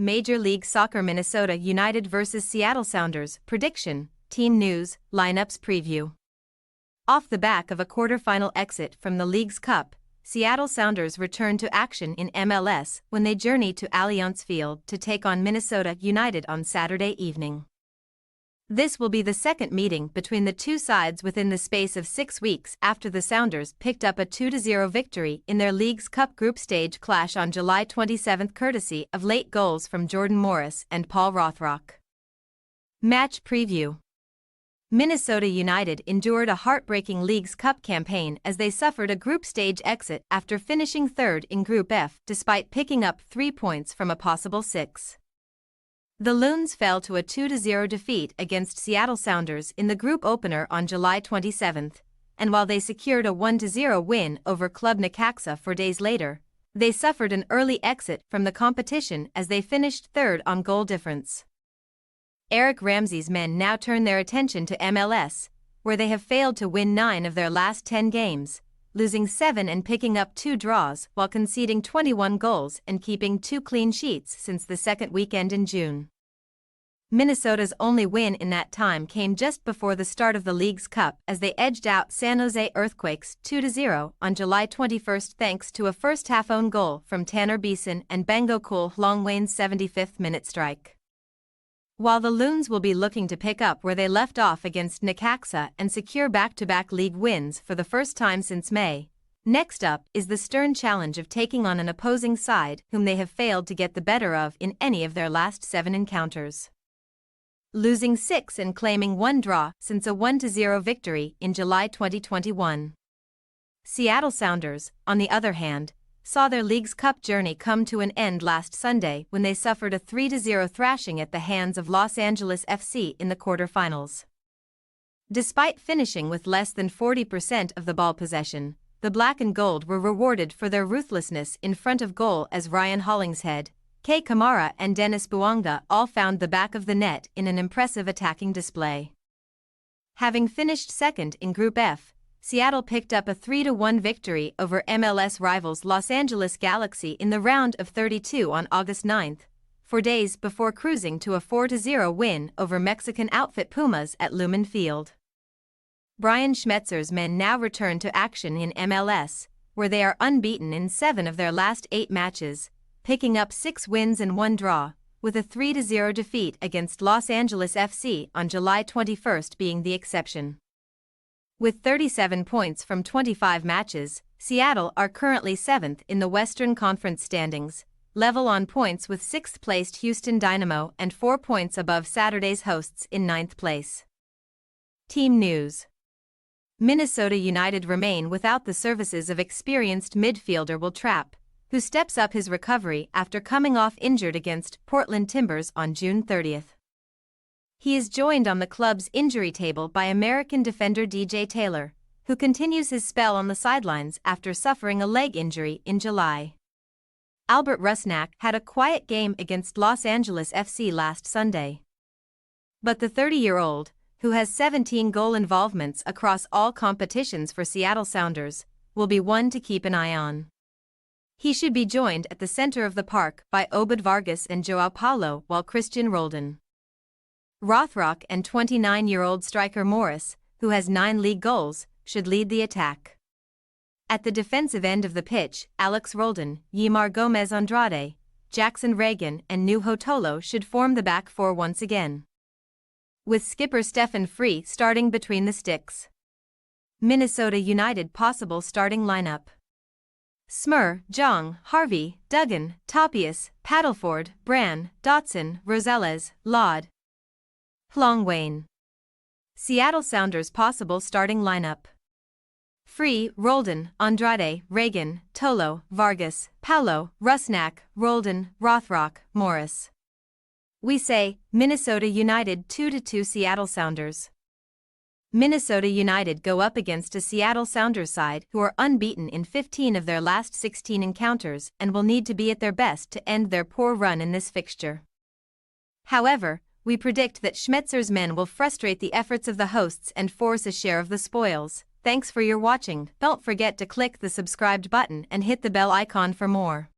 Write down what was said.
Major League Soccer Minnesota United vs. Seattle Sounders, prediction, team news, lineups preview. Off the back of a quarterfinal exit from the League's Cup, Seattle Sounders return to action in MLS when they journey to Allianz Field to take on Minnesota United on Saturday evening. This will be the second meeting between the two sides within the space of 6 weeks after the Sounders picked up a 2-0 victory in their League's Cup group stage clash on July 27 courtesy of late goals from Jordan Morris and Paul Rothrock. Match preview. Minnesota United endured a heartbreaking League's Cup campaign as they suffered a group stage exit after finishing third in Group F despite picking up 3 points from a possible 6. The Loons fell to a 2-0 defeat against Seattle Sounders in the group opener on July 27, and while they secured a 1-0 win over Club Necaxa 4 days later, they suffered an early exit from the competition as they finished third on goal difference. Eric Ramsey's men now turn their attention to MLS, where they have failed to win 9 of their last 10 games, losing 7 and picking up 2 draws while conceding 21 goals and keeping 2 clean sheets since the second weekend in June. Minnesota's only win in that time came just before the start of the League's Cup as they edged out San Jose Earthquakes 2-0 on July 21 thanks to a first-half own goal from Tanner Beeson and Bangokul Hlongwane's 75th-minute strike. While the Loons will be looking to pick up where they left off against Necaxa and secure back-to-back league wins for the first time since May, next up is the stern challenge of taking on an opposing side whom they have failed to get the better of in any of their last 7 encounters. Losing 6 and claiming 1 draw since a 1-0 victory in July 2021. Seattle Sounders, on the other hand, saw their League's Cup journey come to an end last Sunday when they suffered a 3-0 thrashing at the hands of Los Angeles FC in the quarterfinals. Despite finishing with less than 40% of the ball possession, the Black and Gold were rewarded for their ruthlessness in front of goal as Ryan Hollingshead, Kei Kamara and Dennis Bouanga all found the back of the net in an impressive attacking display. Having finished second in Group F, Seattle picked up a 3-1 victory over MLS rivals Los Angeles Galaxy in the round of 32 on August 9, 4 days before cruising to a 4-0 win over Mexican outfit Pumas at Lumen Field. Brian Schmetzer's men now return to action in MLS, where they are unbeaten in 7 of their last 8 matches, picking up 6 wins and 1 draw, with a 3-0 defeat against Los Angeles FC on July 21 being the exception. With 37 points from 25 matches, Seattle are currently 7th in the Western Conference standings, level on points with 6th-placed Houston Dynamo and 4 points above Saturday's hosts in 9th place. Team news. Minnesota United remain without the services of experienced midfielder Will Trapp, who steps up his recovery after coming off injured against Portland Timbers on June 30. He is joined on the club's injury table by American defender DJ Taylor, who continues his spell on the sidelines after suffering a leg injury in July. Albert Rusnak had a quiet game against Los Angeles FC last Sunday. But the 30-year-old, who has 17 goal involvements across all competitions for Seattle Sounders, will be one to keep an eye on. He should be joined at the center of the park by Obed Vargas and Joao Paulo while Christian Roldan. Rothrock and 29-year-old striker Morris, who has 9 league goals, should lead the attack. At the defensive end of the pitch, Alex Roldan, Yimar Gomez Andrade, Jackson Reagan and Nuho Tolo should form the back 4 once again, with skipper Stefan Free starting between the sticks. Minnesota United possible starting lineup: Smur, Jong, Harvey, Duggan, Topias, Paddleford, Bran, Dotson, Rosales, Laud, Hlongwane. Seattle Sounders possible starting lineup: Free, Roldan, Andrade, Reagan, Tolo, Vargas, Paulo, Rusnak, Roldan, Rothrock, Morris. We say, Minnesota United 2-2 Seattle Sounders. Minnesota United go up against a Seattle Sounders side who are unbeaten in 15 of their last 16 encounters and will need to be at their best to end their poor run in this fixture. However, we predict that Schmetzer's men will frustrate the efforts of the hosts and force a share of the spoils. Thanks for your watching. Don't forget to click the subscribed button and hit the bell icon for more.